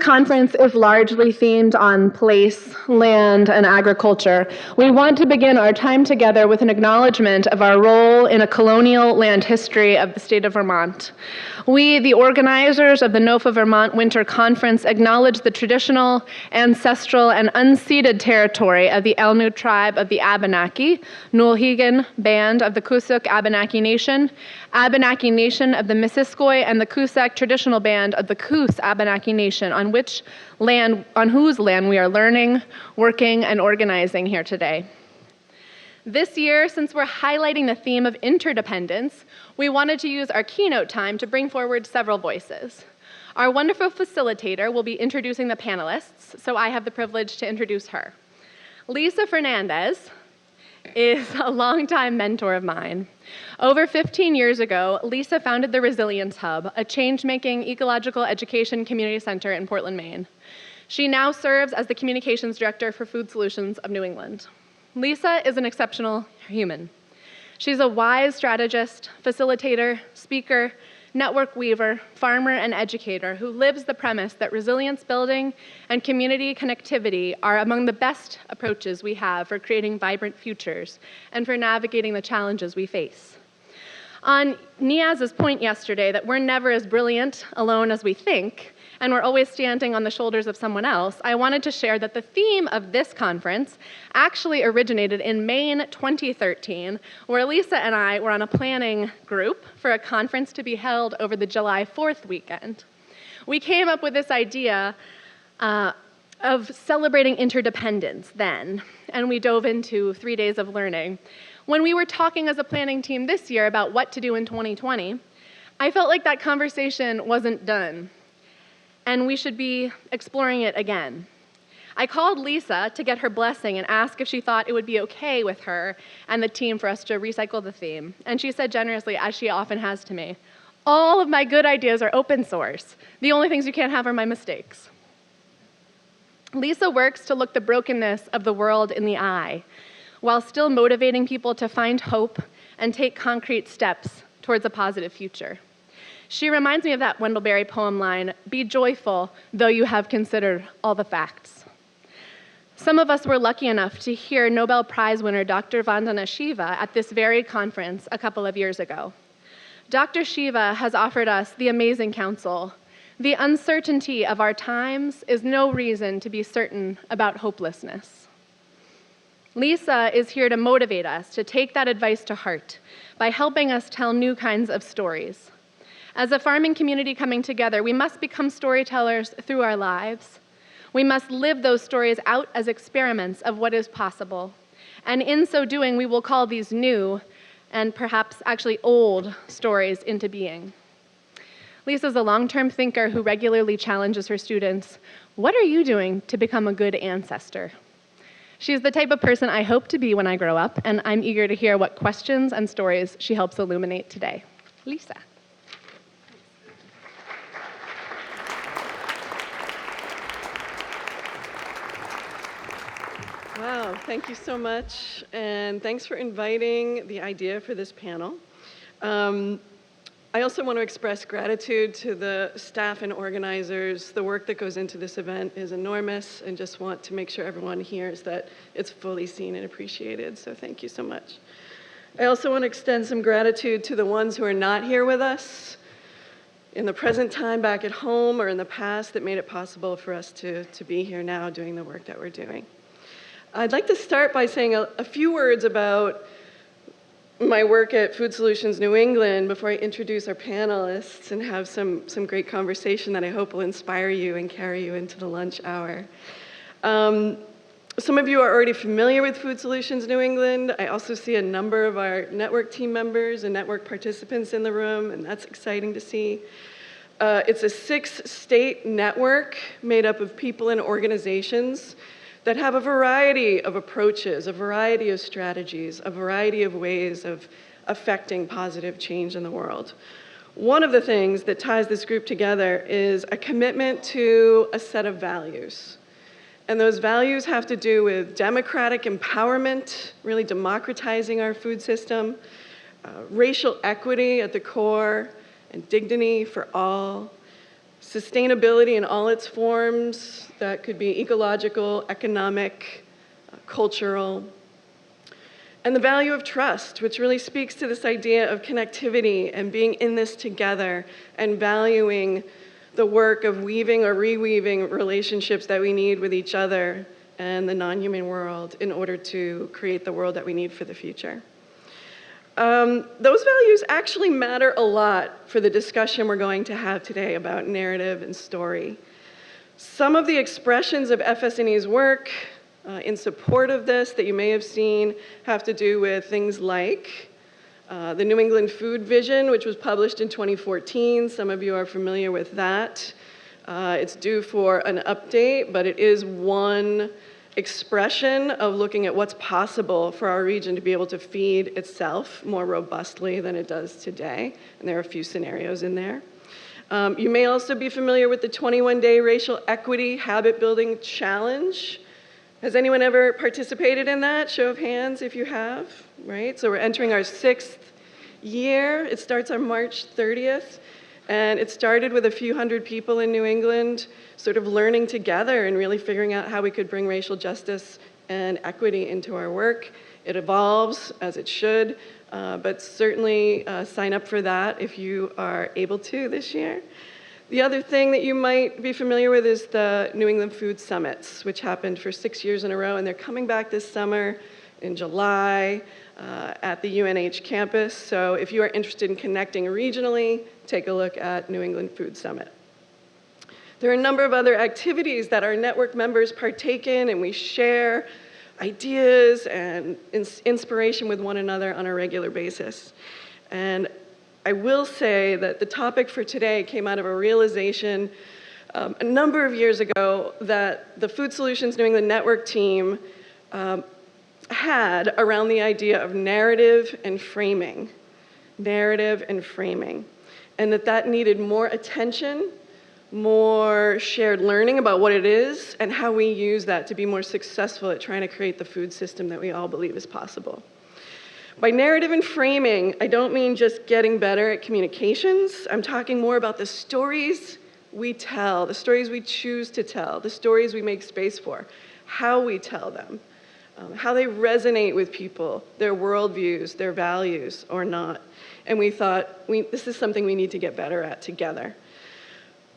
conference is largely themed on place, land, and agriculture, we want to begin our time together with an acknowledgement of our role in a colonial land history of the state of Vermont. We, the organizers of the NOFA-Vermont Winter Conference, acknowledge the traditional, ancestral, and unceded territory of the Elnu tribe of the Abenaki, Nulhegan Band of the Cusuk Abenaki Nation of the Missisquoi, and the Cusack Traditional Band of the Coos Abenaki Nation, on whose land we are learning, working, and organizing here today. This year, since we're highlighting the theme of interdependence, we wanted to use our keynote time to bring forward several voices. Our wonderful facilitator will be introducing the panelists, so I have the privilege to introduce her. Lisa Fernandes is a longtime mentor of mine. Over 15 years ago, Lisa founded the Resilience Hub, a change-making ecological education community center in Portland, Maine. She now serves as the communications director for Food Solutions of New England. Lisa is an exceptional human. She's a wise strategist, facilitator, speaker, network weaver, farmer, and educator who lives the premise that resilience building and community connectivity are among the best approaches we have for creating vibrant futures and for navigating the challenges we face. On Niaz's point yesterday that we're never as brilliant alone as we think, and we're always standing on the shoulders of someone else, I wanted to share that the theme of this conference actually originated in Maine 2013, where Lisa and I were on a planning group for a conference to be held over the July 4th weekend. We came up with this idea of celebrating interdependence then, and we dove into 3 days of learning. When we were talking as a planning team this year about what to do in 2020, I felt like that conversation wasn't done, and we should be exploring it again. I called Lisa to get her blessing and ask if she thought it would be okay with her and the team for us to recycle the theme. And she said generously, as she often has to me, "All of my good ideas are open source. The only things you can't have are my mistakes." Lisa works to look the brokenness of the world in the eye, while still motivating people to find hope and take concrete steps towards a positive future. She reminds me of that Wendell Berry poem line, "Be joyful, though you have considered all the facts." Some of us were lucky enough to hear Nobel Prize winner Dr. Vandana Shiva at this very conference a couple of years ago. Dr. Shiva has offered us the amazing counsel: the uncertainty of our times is no reason to be certain about hopelessness. Lisa is here to motivate us to take that advice to heart by helping us tell new kinds of stories. As a farming community coming together, we must become storytellers through our lives. We must live those stories out as experiments of what is possible. And in so doing, we will call these new and perhaps actually old stories into being. Lisa's a long-term thinker who regularly challenges her students, "What are you doing to become a good ancestor?" She's the type of person I hope to be when I grow up, and I'm eager to hear what questions and stories she helps illuminate today. Lisa. Wow, thank you so much, and thanks for inviting the idea for this panel. I also want to express gratitude to the staff and organizers. The work that goes into this event is enormous, and just want to make sure everyone hears that it's fully seen and appreciated, so thank you so much. I also want to extend some gratitude to the ones who are not here with us in the present time back at home or in the past that made it possible for us to be here now doing the work that we're doing. I'd like to start by saying a few words about my work at Food Solutions New England before I introduce our panelists and have some great conversation that I hope will inspire you and carry you into the lunch hour. Some of you are already familiar with Food Solutions New England. I also see a number of our network team members and network participants in the room, and that's exciting to see. It's a 6-state network made up of people and organizations that have a variety of approaches, a variety of strategies, a variety of ways of affecting positive change in the world. One of the things that ties this group together is a commitment to a set of values. And those values have to do with democratic empowerment, really democratizing our food system, racial equity at the core, and dignity for all, sustainability in all its forms, that could be ecological, economic, cultural, and the value of trust, which really speaks to this idea of connectivity and being in this together and valuing the work of weaving or reweaving relationships that we need with each other and the non-human world in order to create the world that we need for the future. Those values actually matter a lot for the discussion we're going to have today about narrative and story. Some of the expressions of FS&E's work in support of this that you may have seen have to do with things like the New England Food Vision, which was published in 2014. Some of you are familiar with that. It's due for an update, but it is one expression of looking at what's possible for our region to be able to feed itself more robustly than it does today. And there are a few scenarios in there. You may also be familiar with the 21-day Racial Equity Habit Building Challenge. Has anyone ever participated in that? Show of hands if you have, right? So we're entering our 6th year. It starts on March 30th. And it started with a few hundred people in New England sort of learning together and really figuring out how we could bring racial justice and equity into our work. It evolves, as it should, but certainly sign up for that if you are able to this year. The other thing that you might be familiar with is the New England Food Summits, which happened for 6 years in a row, and they're coming back this summer in July at the UNH campus. So if you are interested in connecting regionally, take a look at New England Food Summit. There are a number of other activities that our network members partake in, and we share ideas and inspiration with one another on a regular basis. And I will say that the topic for today came out of a realization a number of years ago that the Food Solutions New England Network team had around the idea of narrative and framing, and that needed more attention, more shared learning about what it is, and how we use that to be more successful at trying to create the food system that we all believe is possible. By narrative and framing, I don't mean just getting better at communications. I'm talking more about the stories we tell, the stories we choose to tell, the stories we make space for, how we tell them, how they resonate with people, their worldviews, their values, or not. And we thought, this is something we need to get better at together.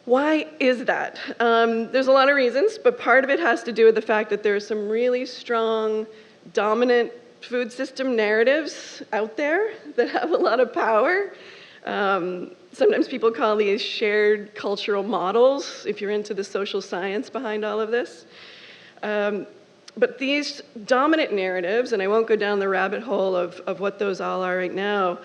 Why is that? There's a lot of reasons, but part of it has to do with the fact that there are some really strong, dominant food system narratives out there that have a lot of power. Sometimes people call these shared cultural models, if you're into the social science behind all of this. But these dominant narratives, and I won't go down the rabbit hole of what those all are right now,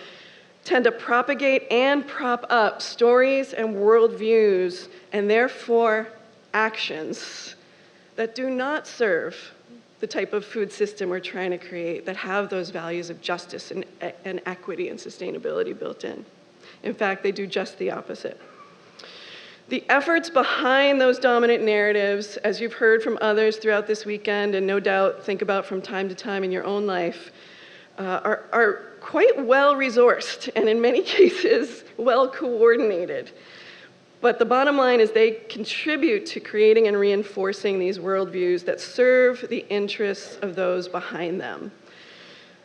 tend to propagate and prop up stories and worldviews, and therefore actions that do not serve the type of food system we're trying to create, that have those values of justice and equity and sustainability built in. In fact, they do just the opposite. The efforts behind those dominant narratives, as you've heard from others throughout this weekend, and no doubt think about from time to time in your own life, are quite well-resourced, and in many cases, well-coordinated. But the bottom line is they contribute to creating and reinforcing these worldviews that serve the interests of those behind them.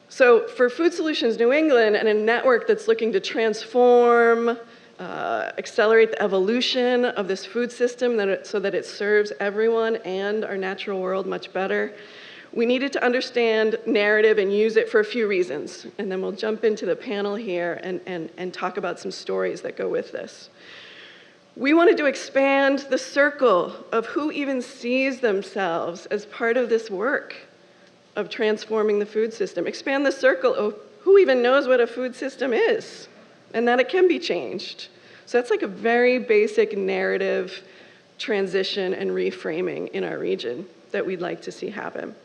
So for Food Solutions New England and a network that's looking to transform, accelerate the evolution of this food system so that it serves everyone and our natural world much better, we needed to understand narrative and use it for a few reasons. And then we'll jump into the panel here and talk about some stories that go with this. We wanted to expand the circle of who even sees themselves as part of this work of transforming the food system. Expand the circle of who even knows what a food system is and that it can be changed. So that's like a very basic narrative transition and reframing in our region that we'd like to see happen.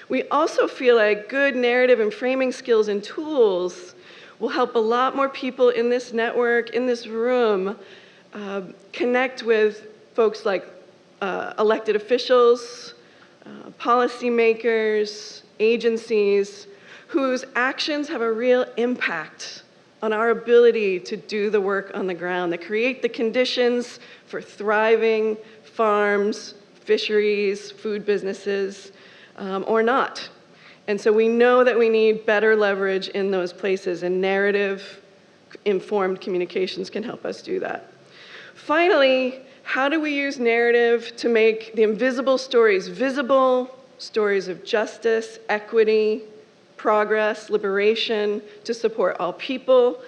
We also feel like good narrative and framing skills and tools will help a lot more people in this network, in this room, connect with folks like elected officials, policymakers, agencies, whose actions have a real impact on our ability to do the work on the ground, that create the conditions for thriving farms, fisheries, food businesses, or not. And so we know that we need better leverage in those places, and narrative-informed communications can help us do that. Finally, how do we use narrative to make the invisible stories visible, stories of justice, equity, progress, liberation, to support all people,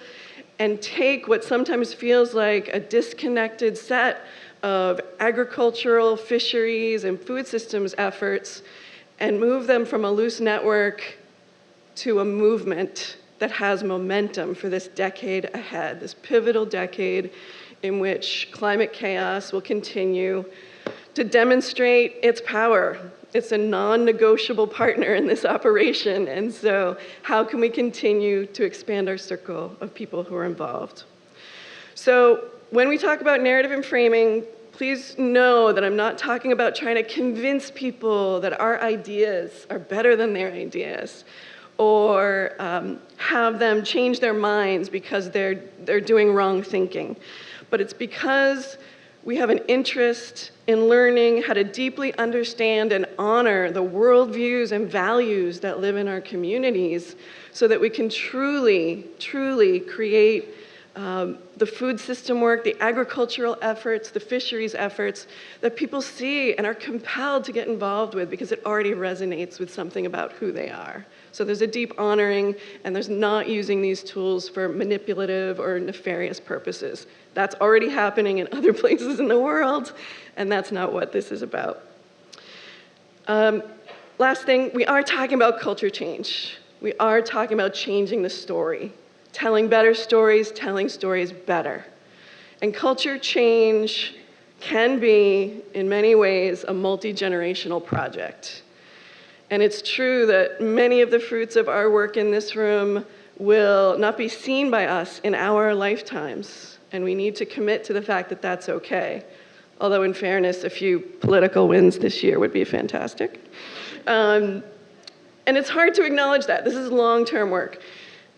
and take what sometimes feels like a disconnected set of agricultural, fisheries, and food systems efforts and move them from a loose network to a movement that has momentum for this decade ahead, this pivotal decade in which climate chaos will continue to demonstrate its power. It's a non-negotiable partner in this operation, and so how can we continue to expand our circle of people who are involved? So when we talk about narrative and framing, please know that I'm not talking about trying to convince people that our ideas are better than their ideas, or have them change their minds because they're doing wrong thinking. But it's because we have an interest in learning how to deeply understand and honor the worldviews and values that live in our communities so that we can truly, truly create the food system work, the agricultural efforts, the fisheries efforts that people see and are compelled to get involved with because it already resonates with something about who they are. So there's a deep honoring, and there's not using these tools for manipulative or nefarious purposes. That's already happening in other places in the world, and that's not what this is about. Last thing, we are talking about culture change. We are talking about changing the story. Telling better stories, telling stories better. And culture change can be, in many ways, a multi-generational project. And it's true that many of the fruits of our work in this room will not be seen by us in our lifetimes. And we need to commit to the fact that that's okay. Although, in fairness, a few political wins this year would be fantastic. And it's hard to acknowledge that. This is long-term work.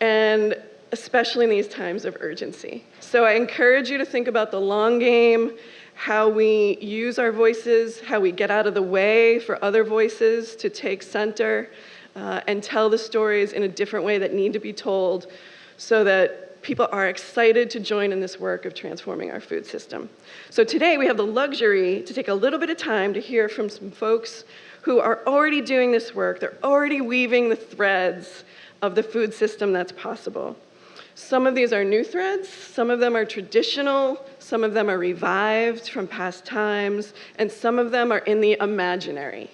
And especially in these times of urgency. So I encourage you to think about the long game, how we use our voices, how we get out of the way for other voices to take center and tell the stories in a different way that need to be told so that people are excited to join in this work of transforming our food system. So today we have the luxury to take a little bit of time to hear from some folks who are already doing this work. They're already weaving the threads of the food system that's possible. Some of these are new threads, some of them are traditional, some of them are revived from past times, and some of them are in the imaginary.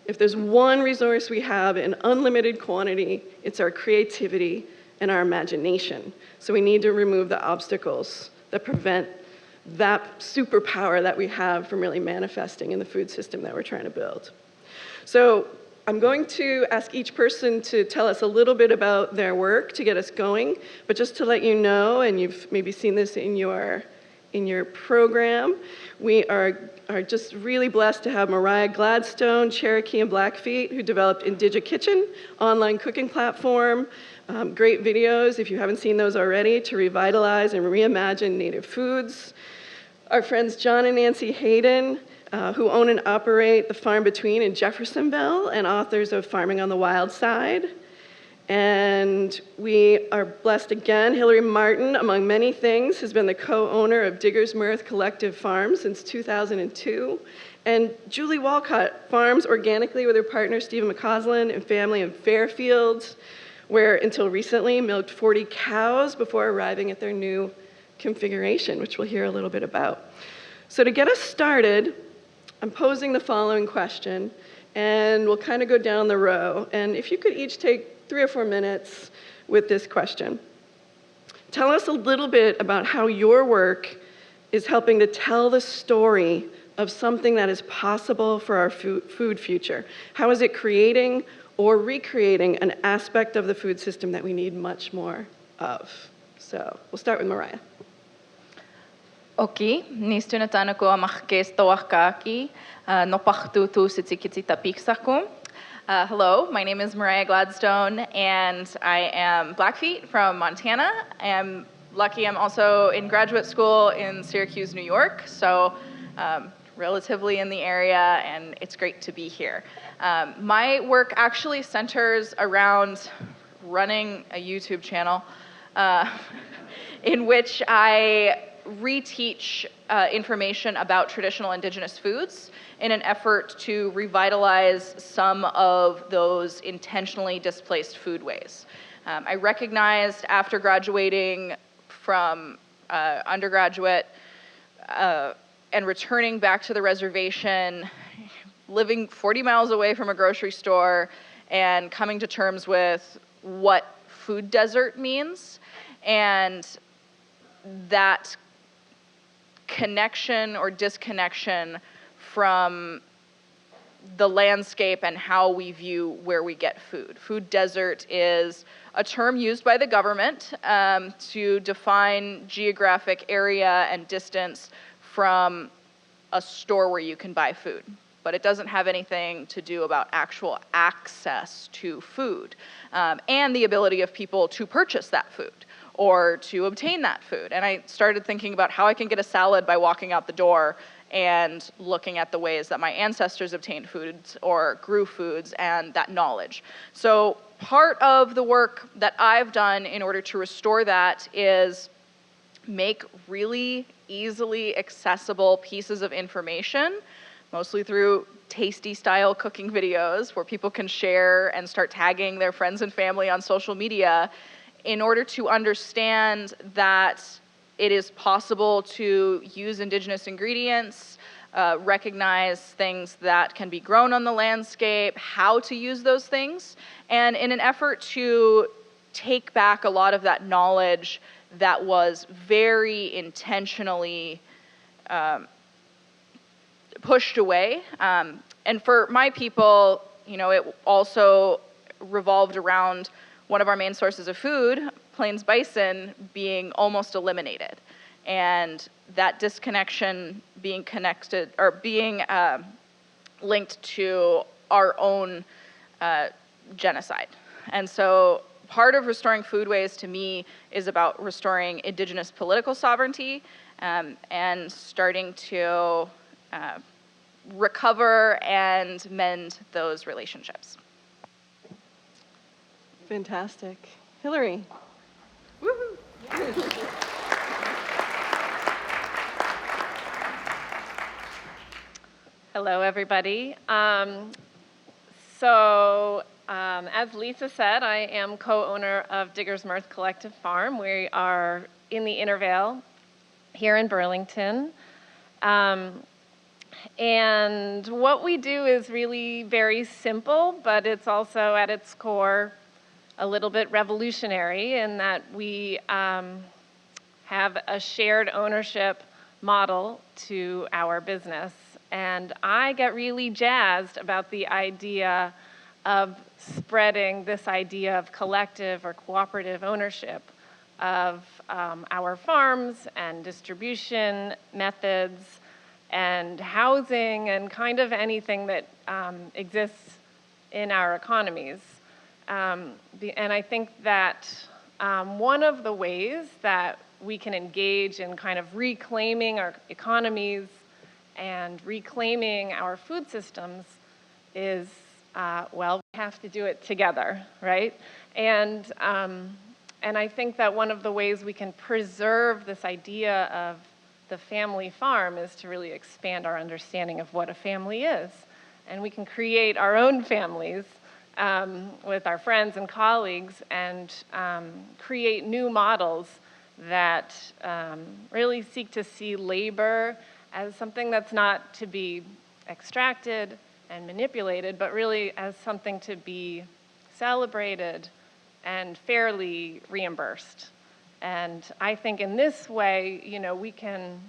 If there's one resource we have in unlimited quantity, it's our creativity and our imagination. So we need to remove the obstacles that prevent that superpower that we have from really manifesting in the food system that we're trying to build. So I'm going to ask each person to tell us a little bit about their work to get us going, but just to let you know, and you've maybe seen this in your program, we are just really blessed to have MARIAH GLADSTONE, Cherokee and Blackfeet, who developed IndigiKitchen, online cooking platform, great videos, if you haven't seen those already, to revitalize and reimagine native foods. Our friends John and Nancy Hayden, who own and operate the Farm Between in Jeffersonville and authors of Farming on the Wild Side. And we are blessed again, Hillary Martin, among many things, has been the co-owner of Digger's Mirth Collective Farms since 2002. And Julie WOLCOTT farms organically with her partner Stephen McCausland and family in Fairfield, where until recently milked 40 cows before arriving at their new configuration, which we'll hear a little bit about. So to get us started, I'm posing the following question, and we'll kind of go down the row. And if you could each take 3 or 4 minutes with this question. Tell us a little bit about how your work is helping to tell the story of something that is possible for our food future. How is it creating or recreating an aspect of the food system that we need much more of? So we'll start with MARIAH. Okay, niistä tänne kun amahkeesta wahkaaki nopahtuu tuusitsi tapiksakum. Hello, my name is MARIAH Gladstone, and I am Blackfeet from Montana. I'm lucky I'm also in graduate school in Syracuse, New York, so relatively in the area, and it's great to be here. My work actually centers around running a YouTube channel in which I reteach information about traditional indigenous foods in an effort to revitalize some of those intentionally displaced foodways. I recognized after graduating from undergraduate and returning back to the reservation, living 40 miles away from a grocery store and coming to terms with what food desert means, and that connection or disconnection from the landscape and how we view where we get food. Food desert is a term used by the government to define geographic area and distance from a store where you can buy food. But it doesn't have anything to do about actual access to food and the ability of people to purchase that food or to obtain that food. And I started thinking about how I can get a salad by walking out the door and looking at the ways that my ancestors obtained foods or grew foods and that knowledge. So part of the work that I've done in order to restore that is make really easily accessible pieces of information, mostly through tasty style cooking videos where people can share and start tagging their friends and family on social media, in order to understand that it is possible to use indigenous ingredients, recognize things that can be grown on the landscape, how to use those things, and in an effort to take back a lot of that knowledge that was very intentionally pushed away. And for my people, you know, it also revolved around one of our main sources of food, Plains bison, being almost eliminated. And that disconnection being connected or being linked to our own genocide. And so part of restoring foodways to me is about restoring indigenous political sovereignty and starting to recover and mend those relationships. Fantastic. Hillary. Woohoo! Hello, everybody. As Lisa said, I am co-owner of Digger's Mirth Collective Farm. We are in the Intervale here in Burlington. And what we do is really very simple, but it's also at its core a little bit revolutionary in that we have a shared ownership model to our business. And I get really jazzed about the idea of spreading this idea of collective or cooperative ownership of our farms and distribution methods and housing and kind of anything that exists in our economies. And I think that one of the ways that we can engage in kind of reclaiming our economies and reclaiming our food systems is, well, we have to do it together, right? And I think that one of the ways we can preserve this idea of the family farm is to really expand our understanding of what a family is. And we can create our own families with our friends and colleagues and create new models that really seek to see labor as something that's not to be extracted and manipulated, but really as something to be celebrated and fairly reimbursed. And I think in this way, you know, we can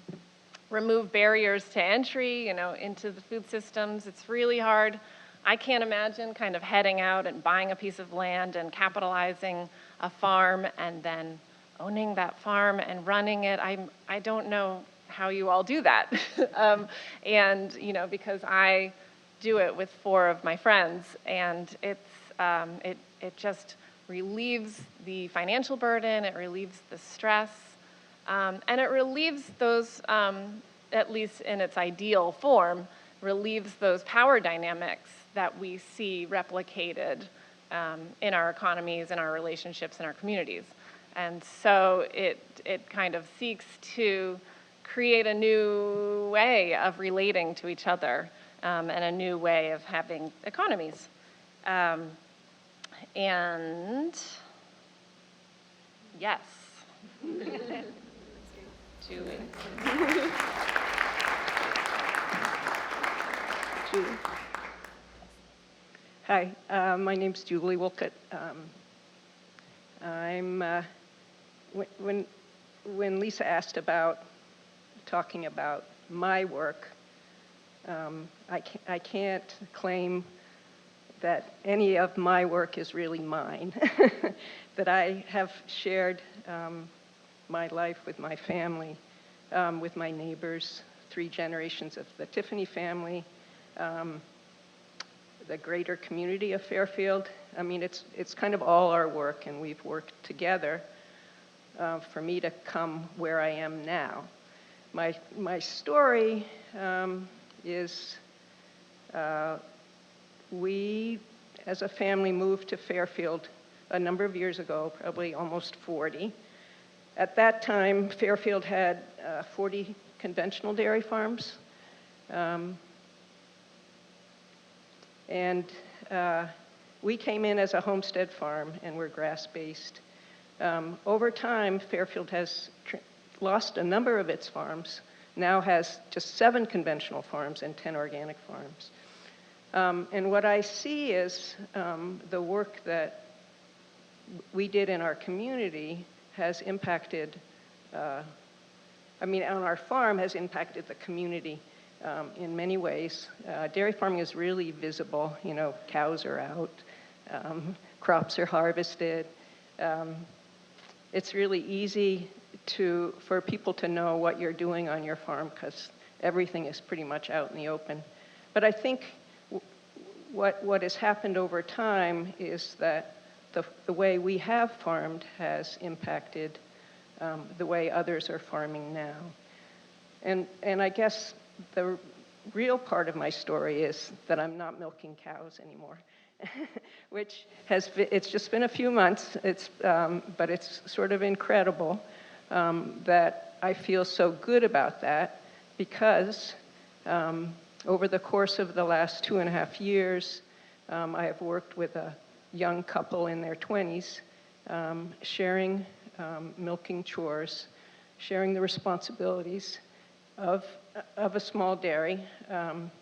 remove barriers to entry, you know, into the food systems. It's really hard. I can't imagine kind of heading out and buying a piece of land and capitalizing a farm and then owning that farm and running it. I don't know how you all do that. And, you know, because I do it with 4 of my friends, and it just relieves the financial burden, it relieves the stress, and it relieves those, at least in its ideal form, relieves those power dynamics that we see replicated in our economies, in our relationships, in our communities. And so it kind of seeks to create a new way of relating to each other, and a new way of having economies. And yes. Julie. Julie. Hi, my name's Julie WOLCOTT. When Lisa asked about talking about my work, I can't claim that any of my work is really mine, that I have shared my life with my family, with my neighbors, 3 generations of the Tiffany family, the greater community of Fairfield. I mean, it's kind of all our work, and we've worked together for me to come where I am now. My story is we, as a family, moved to Fairfield a number of years ago, probably almost 40. At that time, Fairfield had 40 conventional dairy farms. And we came in as a homestead farm, and we're grass-based. Over time, Fairfield has lost a number of its farms, now has just 7 conventional farms and 10 organic farms. And what I see is the work that we did in our community has impacted, on our farm has impacted the community in many ways. Dairy farming is really visible. You know, cows are out, crops are harvested. It's really easy for people to know what you're doing on your farm because everything is pretty much out in the open. But I think what has happened over time is that the way we have farmed has impacted the way others are farming now. And I guess the real part of my story is that I'm not milking cows anymore, which it's just been a few months, but it's sort of incredible that I feel so good about that because over the course of the last 2.5 years, I have worked with a young couple in their 20s, sharing milking chores, sharing the responsibilities of a small dairy.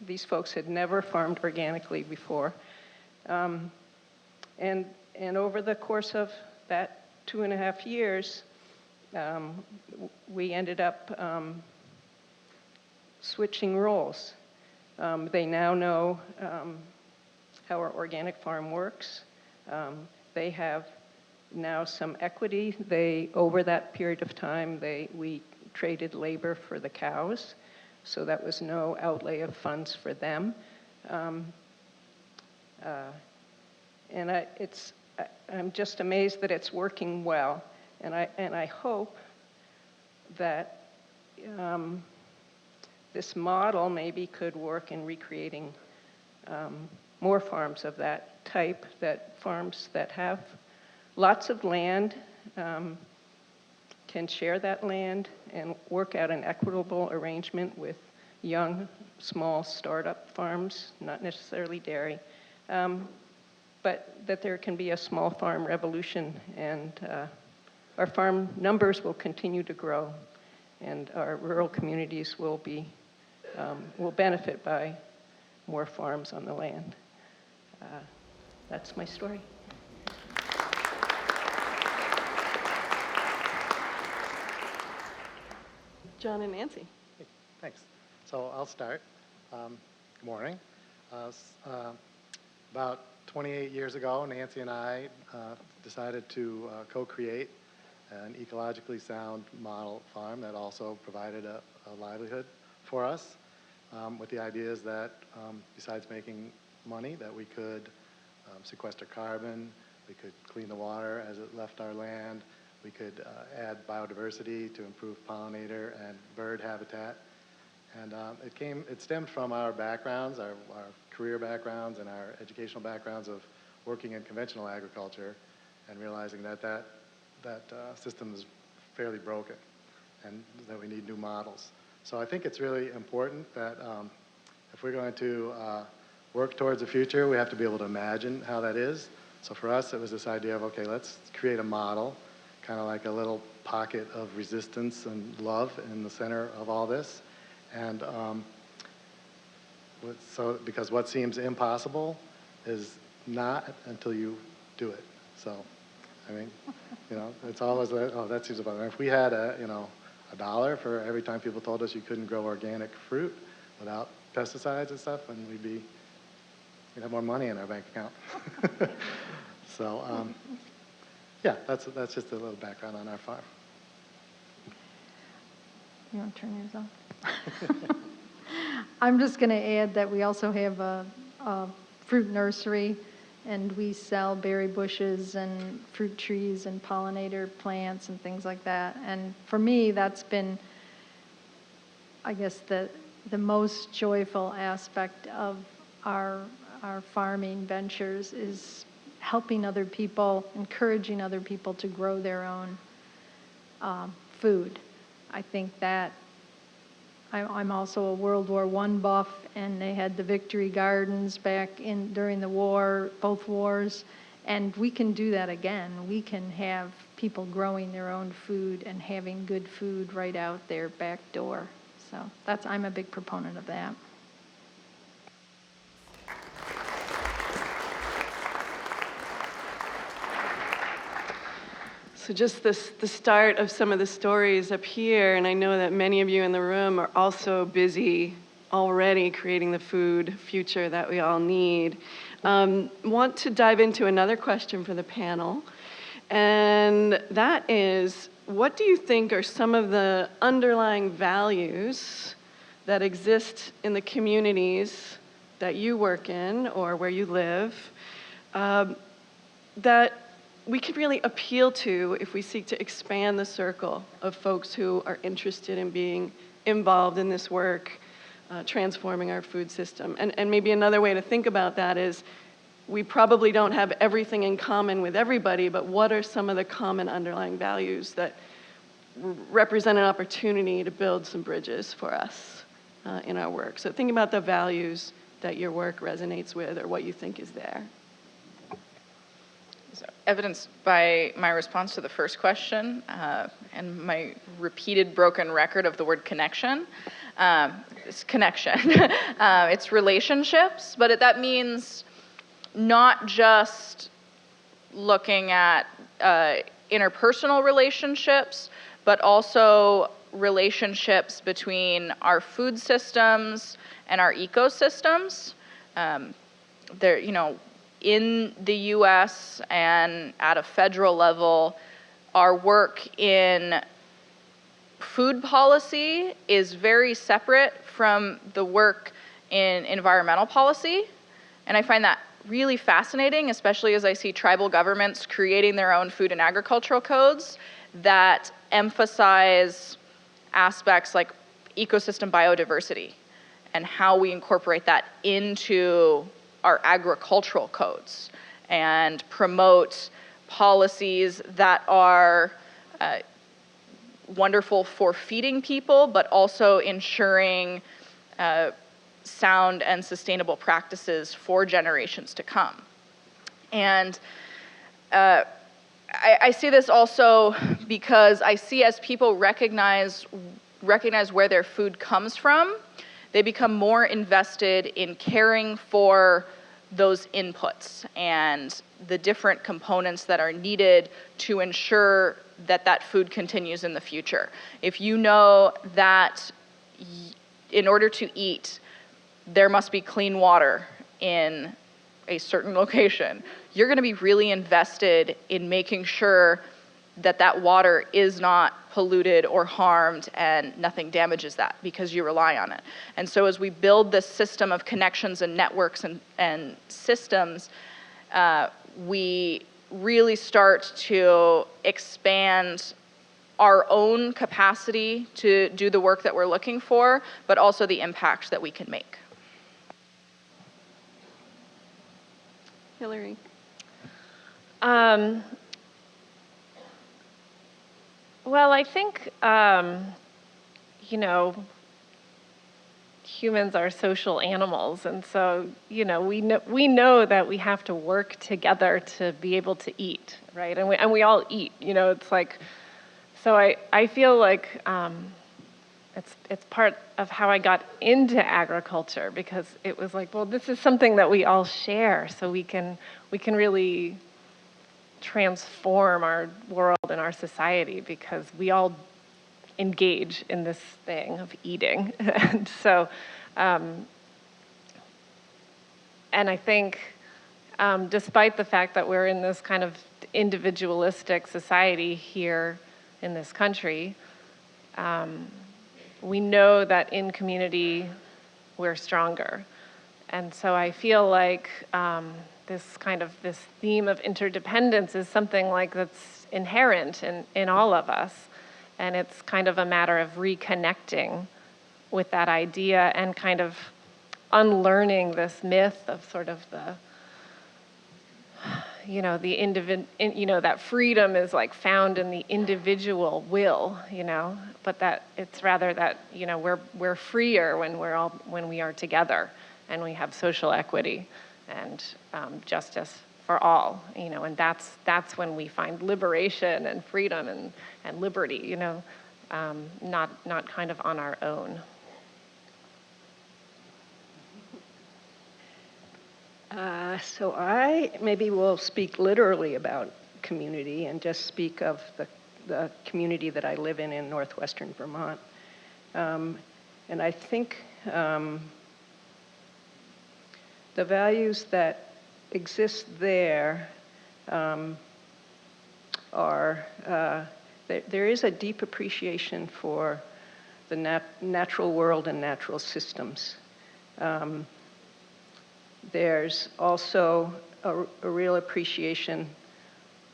These folks had never farmed organically before. And over the course of that 2.5 years, we ended up switching roles. They now know how our organic farm works. They have now some equity. Over that period of time, we traded labor for the cows, so that was no outlay of funds for them. And I'm just amazed that it's working well, and I hope that this model maybe could work in recreating more farms of that type, that farms that have lots of land can share that land and work out an equitable arrangement with young, small startup farms, not necessarily dairy, but that there can be a small farm revolution, and our farm numbers will continue to grow, and our rural communities will benefit by more farms on the land. That's my story. John and Nancy. Hey, thanks. So I'll start. Good morning. About 28 years ago, Nancy and I decided to co-create an ecologically sound model farm that also provided a livelihood for us. with the ideas that besides making money, that we could sequester carbon, we could clean the water as it left our land, we could add biodiversity to improve pollinator and bird habitat. And it stemmed from our backgrounds, our career backgrounds and our educational backgrounds of working in conventional agriculture and realizing that system is fairly broken and that we need new models. So I think it's really important that if we're going to work towards the future, we have to be able to imagine how that is. So for us, it was this idea of, okay, let's create a model, kind of like a little pocket of resistance and love in the center of all this. And because what seems impossible is not until you do it. So, I mean, it's always that, oh, that seems about right. If we had $1 for every time people told us you couldn't grow organic fruit without pesticides and stuff, and we'd have more money in our bank account. So, yeah, that's just a little background on our farm. You want to turn yours off? I'm just going to add that we also have a fruit nursery, and we sell berry bushes and fruit trees and pollinator plants and things like that. And for me, that's been, I guess, the most joyful aspect of our farming ventures is helping other people, encouraging other people to grow their own food. I think that I'm also a World War I buff, and they had the Victory Gardens back during the war, both wars, and we can do that again. We can have people growing their own food and having good food right out their back door. So I'm a big proponent of that. So just the start of some of the stories up here, and I know that many of you in the room are also busy already creating the food future that we all need. Want to dive into another question for the panel, and that is, what do you think are some of the underlying values that exist in the communities that you work in or where you live that we could really appeal to if we seek to expand the circle of folks who are interested in being involved in this work, transforming our food system? And maybe another way to think about that is, we probably don't have everything in common with everybody, but what are some of the common underlying values that represent an opportunity to build some bridges for us in our work? So think about the values that your work resonates with or what you think is there. So, evidenced by my response to the first question and my repeated broken record of the word connection. It's connection. It's relationships, but that means not just looking at interpersonal relationships, but also relationships between our food systems and our ecosystems. In the U.S. and at a federal level, our work in food policy is very separate from the work in environmental policy. And I find that really fascinating, especially as I see tribal governments creating their own food and agricultural codes that emphasize aspects like ecosystem biodiversity and how we incorporate that into our agricultural codes and promote policies that are wonderful for feeding people, but also ensuring sound and sustainable practices for generations to come. And I see this also because I see as people recognize where their food comes from, they become more invested in caring for those inputs and the different components that are needed to ensure that that food continues in the future. If you know that in order to eat, there must be clean water in a certain location, you're going to be really invested in making sure that water is not polluted or harmed and nothing damages that because you rely on it. And so as we build this system of connections and networks and systems, we really start to expand our own capacity to do the work that we're looking for, but also the impact that we can make. Hillary. Well, I think, humans are social animals, and so, we know that we have to work together to be able to eat, right? And we all eat, it's like, so I feel like it's part of how I got into agriculture, because it was like, well, this is something that we all share, so we can really transform our world and our society, because we all engage in this thing of eating. And so, and I think despite the fact that we're in this kind of individualistic society here in this country, we know that in community we're stronger. And so I feel like this theme of interdependence is something like that's inherent in all of us. And it's kind of a matter of reconnecting with that idea and kind of unlearning this myth of sort of that freedom is like found in the individual will, but that it's rather that, we're freer when we are together and we have social equity and justice for all, and that's when we find liberation and freedom and liberty, not kind of on our own. So I maybe will speak literally about community and just speak of the community that I live in northwestern Vermont. And I think the values that exist there are, there is a deep appreciation for the natural world and natural systems. There's also a real appreciation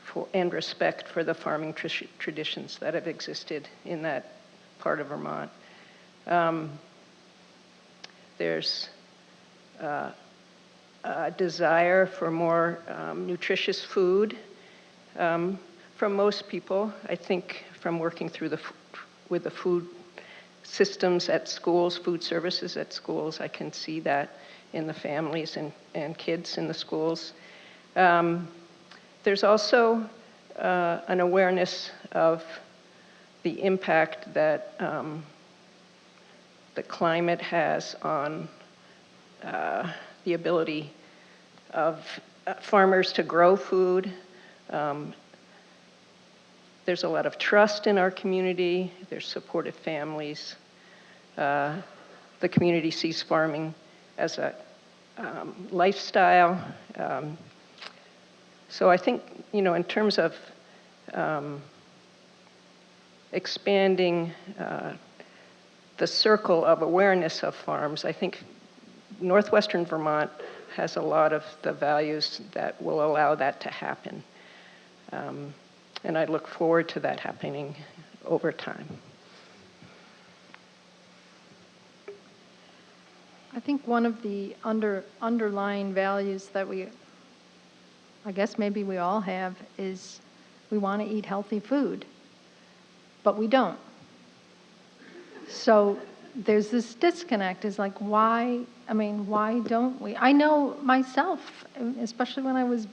for and respect for the farming traditions that have existed in that part of Vermont. There's a desire for more nutritious food from most people. I think from working through with the food systems at schools, food services at schools, I can see that in the families and kids in the schools. There's also an awareness of the impact that the climate has on the ability of farmers to grow food. There's a lot of trust in our community. There's supportive families. The community sees farming as a lifestyle. So I think, in terms of expanding the circle of awareness of farms, I think northwestern Vermont has a lot of the values that will allow that to happen. And I look forward to that happening over time. I think one of the underlying values that I guess maybe we all have, is we want to eat healthy food, but we don't. So there's this disconnect. Is like, why don't we? I know myself, especially when I was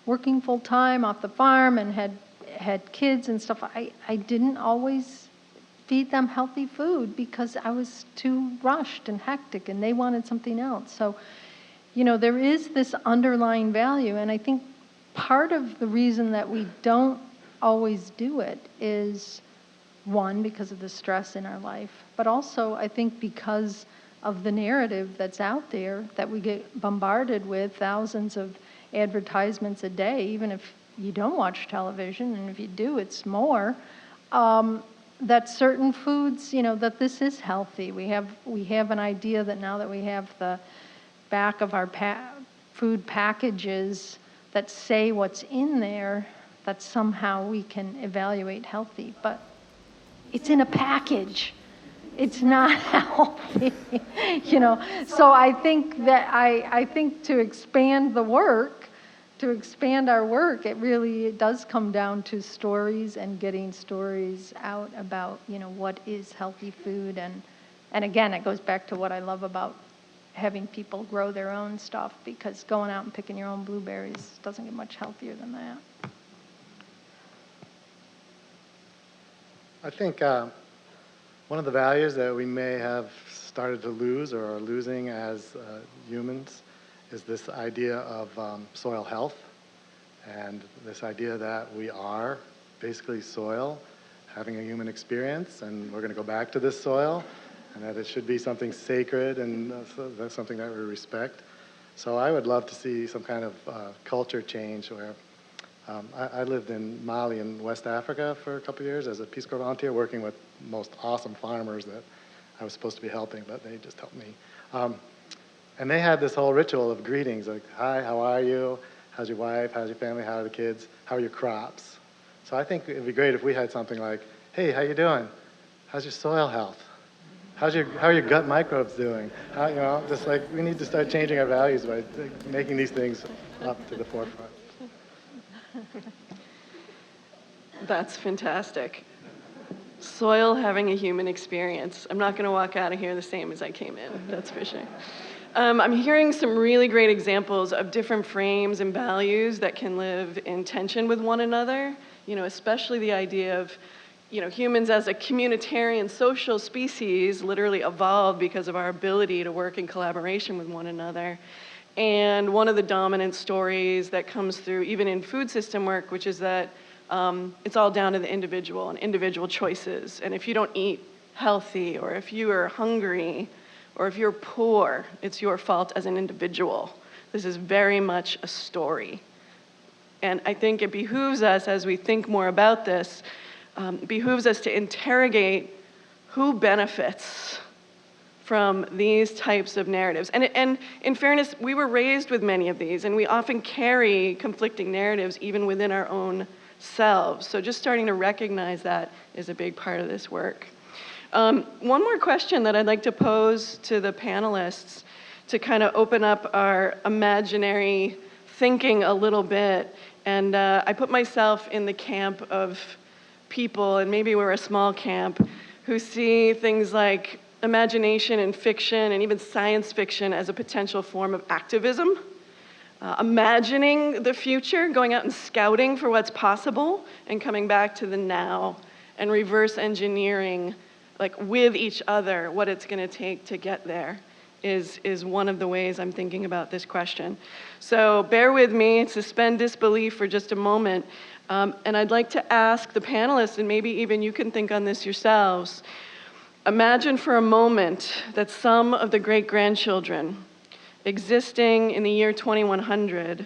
working full time off the farm and had kids and stuff, I didn't always feed them healthy food because I was too rushed and hectic and they wanted something else. So, there is this underlying value, and I think part of the reason that we don't always do it is, one, because of the stress in our life, but also I think because of the narrative that's out there that we get bombarded with, thousands of advertisements a day, even if you don't watch television, and if you do, it's more, that certain foods, that this is healthy. We have an idea that now that we have the back of our food packages that say what's in there, that somehow we can evaluate healthy, but it's in a package. It's not healthy, So I think that I think to expand our work, it does come down to stories and getting stories out about, what is healthy food. And again, it goes back to what I love about having people grow their own stuff, because going out and picking your own blueberries doesn't get much healthier than that. I think one of the values that we may have started to lose or are losing as humans is this idea of soil health, and this idea that we are basically soil having a human experience, and we're going to go back to this soil, and that it should be something sacred and that's something that we respect. So I would love to see some kind of culture change where I lived in Mali in West Africa for a couple of years as a Peace Corps volunteer, working with most awesome farmers that I was supposed to be helping, but they just helped me. And they had this whole ritual of greetings, like, hi, how are you? How's your wife? How's your family? How are the kids? How are your crops? So I think it'd be great if we had something like, hey, how you doing? How's your soil health? How are your gut microbes doing? Just like we need to start changing our values by making these things up to the forefront. That's fantastic. Soil having a human experience. I'm not going to walk out of here the same as I came in, that's for sure. I'm hearing some really great examples of different frames and values that can live in tension with one another, especially the idea of, humans as a communitarian social species literally evolved because of our ability to work in collaboration with one another. And one of the dominant stories that comes through even in food system work, which is that it's all down to the individual and individual choices. And if you don't eat healthy, or if you are hungry, or if you're poor, it's your fault as an individual. This is very much a story. And I think it behooves us, as we think more about this, behooves us to interrogate who benefits from these types of narratives. And in fairness, we were raised with many of these, and we often carry conflicting narratives even within our own selves. So just starting to recognize that is a big part of this work. One more question that I'd like to pose to the panelists to kind of open up our imaginary thinking a little bit. And I put myself in the camp of people, and maybe we're a small camp, who see things like imagination and fiction and even science fiction as a potential form of activism. Imagining the future, going out and scouting for what's possible, and coming back to the now, and reverse engineering, like with each other, what it's going to take to get there is one of the ways I'm thinking about this question. So bear with me, suspend disbelief for just a moment, and I'd like to ask the panelists, and maybe even you can think on this yourselves, imagine for a moment that some of the great-grandchildren existing in the year 2100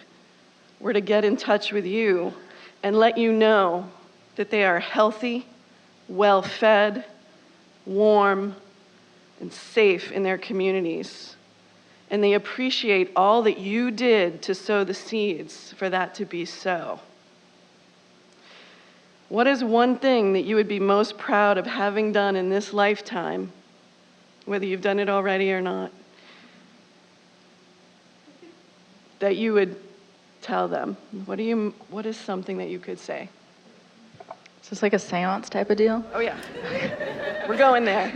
were to get in touch with you and let you know that they are healthy, well-fed, warm, and safe in their communities. And they appreciate all that you did to sow the seeds for that to be so. What is one thing that you would be most proud of having done in this lifetime, whether you've done it already or not, that you would tell them? What is something that you could say? Is this like a seance type of deal? Oh yeah, we're going there.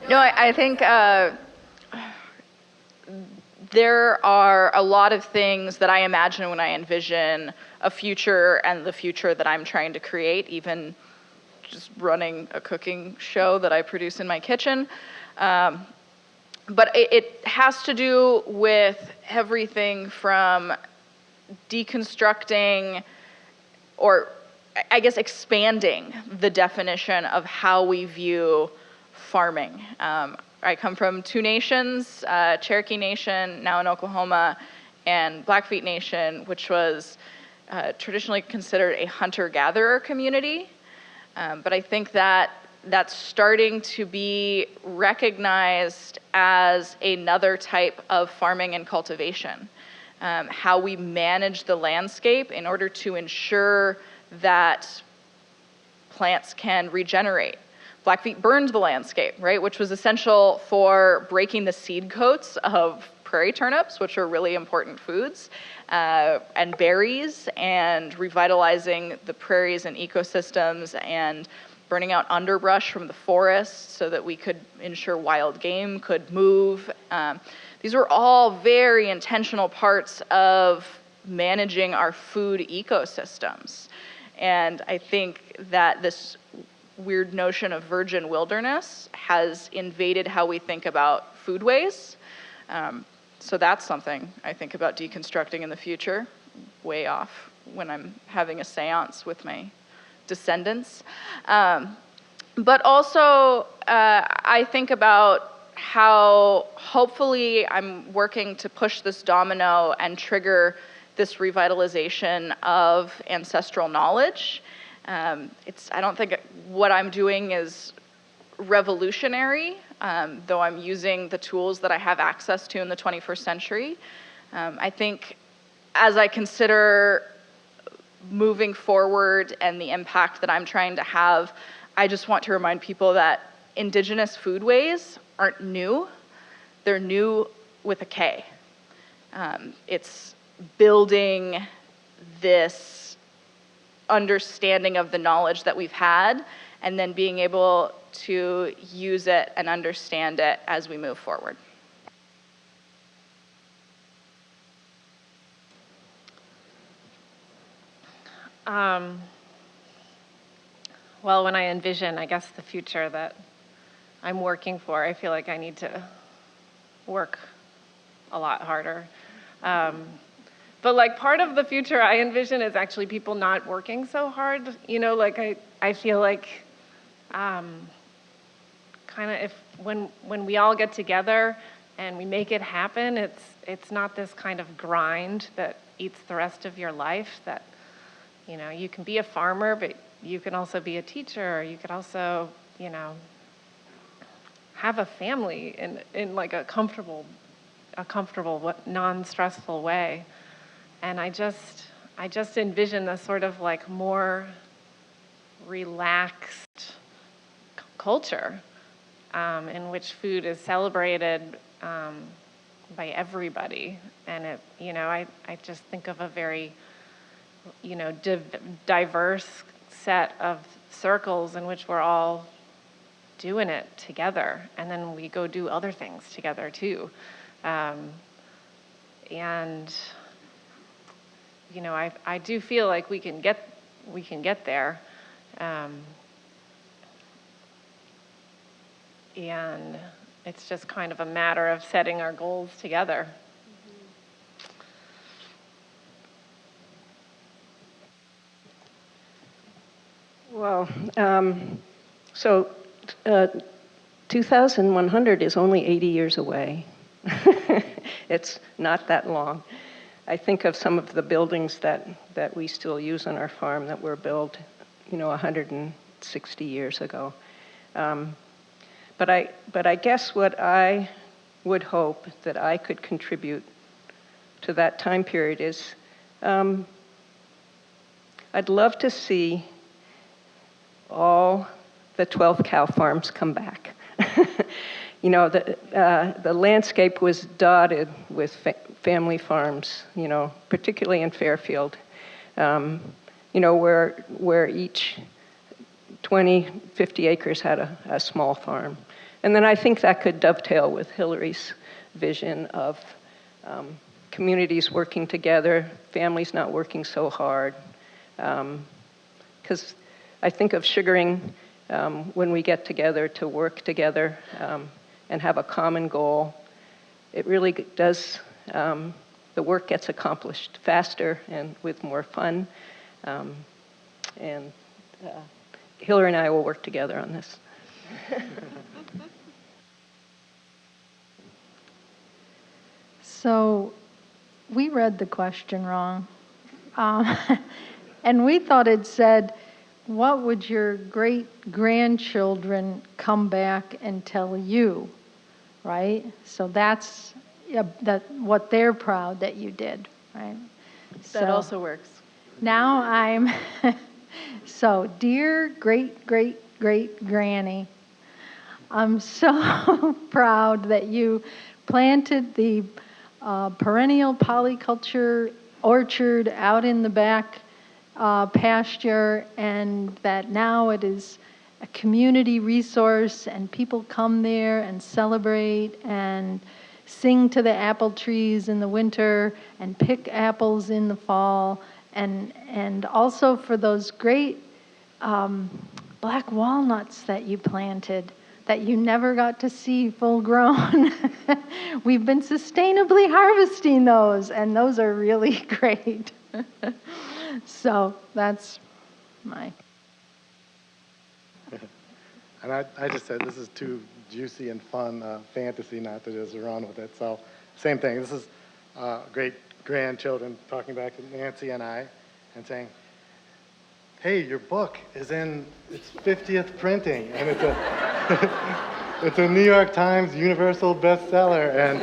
No, I think there are a lot of things that I imagine when I envision a future and the future that I'm trying to create, even just running a cooking show that I produce in my kitchen. But it has to do with everything from deconstructing, or I guess expanding the definition of how we view farming. I come from two nations, Cherokee Nation, now in Oklahoma, and Blackfeet Nation, which was traditionally considered a hunter-gatherer community. But I think that that's starting to be recognized as another type of farming and cultivation. How we manage the landscape in order to ensure that plants can regenerate. Blackfeet burned the landscape, right, which was essential for breaking the seed coats of prairie turnips, which are really important foods, and berries, and revitalizing the prairies and ecosystems, and burning out underbrush from the forest so that we could ensure wild game could move. These were all very intentional parts of managing our food ecosystems. And I think that this weird notion of virgin wilderness has invaded how we think about foodways. So that's something I think about deconstructing in the future, way off when I'm having a seance with my descendants. But also, I think about how hopefully I'm working to push this domino and trigger this revitalization of ancestral knowledge. I don't think what I'm doing is revolutionary, though I'm using the tools that I have access to in the 21st century. I think as I consider moving forward and the impact that I'm trying to have, I just want to remind people that indigenous foodways aren't new. They're new with a K. It's building this understanding of the knowledge that we've had, and then being able to use it and understand it as we move forward. Well, when I envision, I guess, the future that I'm working for, I feel like I need to work a lot harder. But like part of the future I envision is actually people not working so hard. You know, like I feel like kind of when we all get together and we make it happen, it's not this kind of grind that eats the rest of your life. That, you know, you can be a farmer, but you can also be a teacher. You could also, you know, have a family in like a comfortable, non-stressful way. And I just envision a sort of like more relaxed culture in which food is celebrated by everybody. And it, you know, I just think of a very, you know, diverse set of circles in which we're all doing it together, and then we go do other things together too. And you know, I do feel like we can get there. And it's just kind of a matter of setting our goals together. Well, so 2100 is only 80 years away. It's not that long. I think of some of the buildings that we still use on our farm that were built, you know, 160 years ago. But I guess what I would hope that I could contribute to that time period is I'd love to see all the 12 cow farms come back. You know, the landscape was dotted with family farms, you know, particularly in Fairfield, you know, where each 20, 50 acres had a small farm. And then I think that could dovetail with Hillary's vision of communities working together, families not working so hard. Because I think of sugaring when we get together to work together and have a common goal. It really does, the work gets accomplished faster and with more fun. And Hillary and I will work together on this. So we read the question wrong. Um, and we thought it said, what would your great-grandchildren come back and tell you, right? So that's what they're proud that you did, right? That also works. Now I'm, so dear great-great-great-granny, I'm so proud that you planted the perennial polyculture orchard out in the back pasture, and that now it is a community resource and people come there and celebrate and sing to the apple trees in the winter and pick apples in the fall, and also for those great black walnuts that you planted that you never got to see full grown. We've been sustainably harvesting those, and those are really great. So that's my. And I just said this is too juicy and fun fantasy not to just run with it. So same thing. This is great grandchildren talking back to Nancy and I and saying, hey, your book is in its 50th printing, and it's a it's a New York Times universal bestseller, and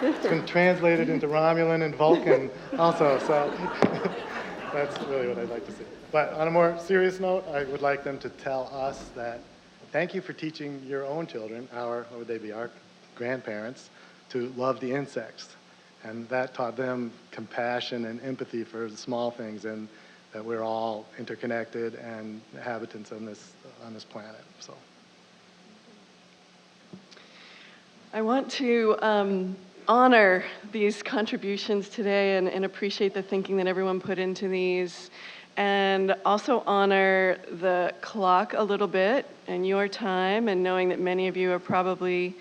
it's been translated into Romulan and Vulcan also. So that's really what I'd like to see. But on a more serious note, I would like them to tell us that thank you for teaching your own children, what would they be, our grandparents, to love the insects. And that taught them compassion and empathy for the small things, and that we're all interconnected and inhabitants on this planet. So, I want to honor these contributions today and appreciate the thinking that everyone put into these, and also honor the clock a little bit and your time, and knowing that many of you are probably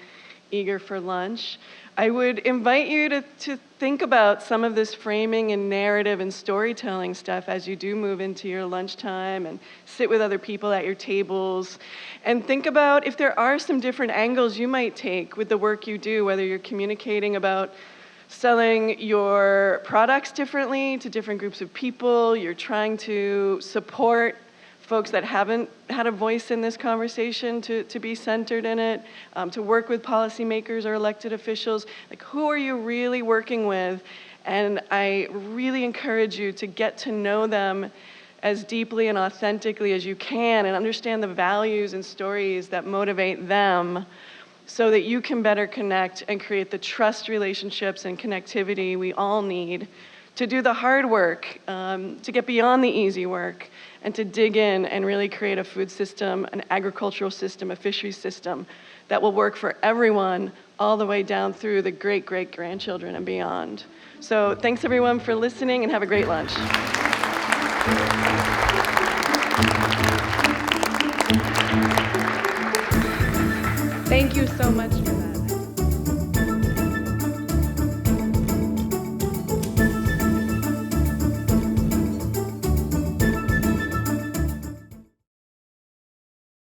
eager for lunch. I would invite you to think about some of this framing and narrative and storytelling stuff as you do move into your lunchtime and sit with other people at your tables, and think about if there are some different angles you might take with the work you do, whether you're communicating about selling your products differently to different groups of people, you're trying to support folks that haven't had a voice in this conversation to be centered in it, to work with policymakers or elected officials. Like, who are you really working with? And I really encourage you to get to know them as deeply and authentically as you can, and understand the values and stories that motivate them, so that you can better connect and create the trust relationships and connectivity we all need to do the hard work, to get beyond the easy work, and to dig in and really create a food system, an agricultural system, a fisheries system that will work for everyone all the way down through the great-great-grandchildren and beyond. So thanks everyone for listening, and have a great lunch. Thank you so much for that.